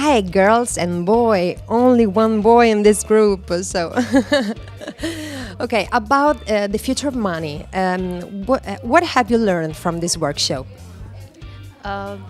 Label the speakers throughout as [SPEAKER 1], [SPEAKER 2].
[SPEAKER 1] Hi, girls and boy. Only one boy in this group. So, okay. About the future of money. What have you learned from this workshop?
[SPEAKER 2] From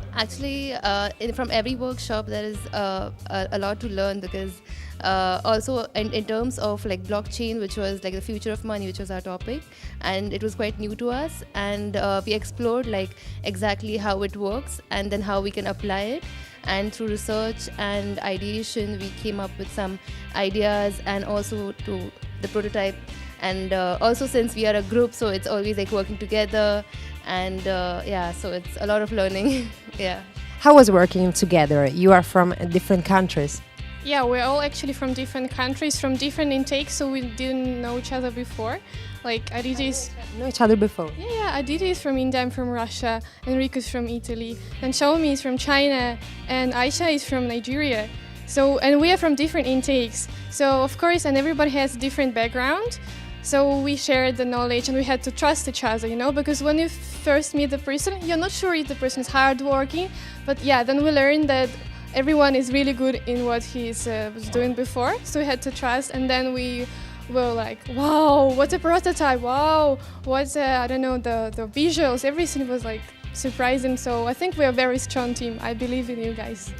[SPEAKER 2] every workshop, there is a lot to learn because also in terms of like blockchain, which was like the future of money, which was our topic, and it was quite new to us, and we explored like exactly how it works and then how we can apply it. And through research and ideation, we came up with some ideas and also to the prototype. And also since we are a group, so it's always like working together, and yeah, so it's a lot of learning. Yeah.
[SPEAKER 1] How was working together? You are from different countries.
[SPEAKER 3] Yeah, we're all actually from different countries, from different intakes, so we didn't know each other before. Like Aditi
[SPEAKER 1] Know each other before.
[SPEAKER 3] yeah, Aditi is from India, I'm from Russia, Enrico is from Italy, and Xiaomi is from China, and Aisha is from Nigeria. So, and we are from different intakes. So, of course, and everybody has different background. So we shared the knowledge and we had to trust each other, you know, because when you first meet the person, you're not sure if the person is hardworking, but yeah, then we learned that everyone is really good in what he was doing before. So we had to trust, and then we were like, wow, what a prototype, wow, what's, I don't know, the visuals, everything was like surprising. So I think we're a very strong team. I believe in you guys.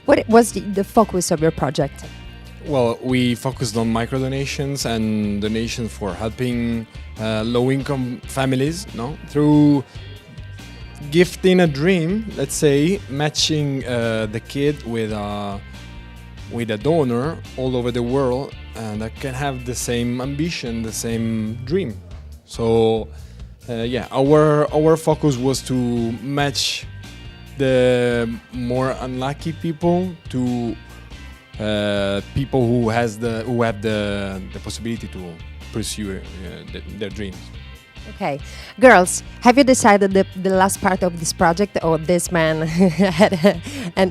[SPEAKER 1] What was the focus of your project?
[SPEAKER 4] Well, we focused on micro donations and donations for helping low-income families, no, through gifting a dream. Let's say matching the kid with a donor all over the world, and that can have the same ambition, the same dream. So, yeah, our focus was to match the more unlucky people to people who have the possibility to pursue their dreams.
[SPEAKER 1] Okay, girls, have you decided the last part of this project, or this man had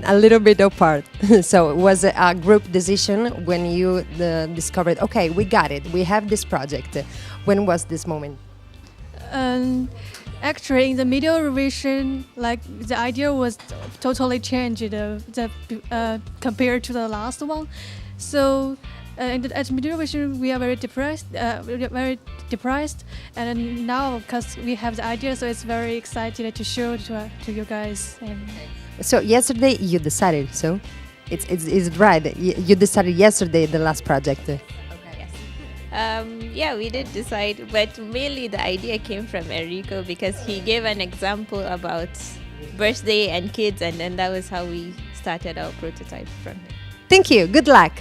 [SPEAKER 1] a little bit of part? So it was a group decision when you discovered, okay, we got it, we have this project. When was this moment?
[SPEAKER 5] Actually, in the middle revision, like the idea was totally changed compared to the last one. So at middle revision, we are very depressed, and now because we have the idea, so it's very excited to show to you guys. And
[SPEAKER 1] So yesterday you decided. So it's right. You decided yesterday the last project.
[SPEAKER 6] Yeah, we did decide, but mainly the idea came from Enrico because he gave an example about birthday and kids, and then that was how we started our prototype from him.
[SPEAKER 1] Thank you. Good luck.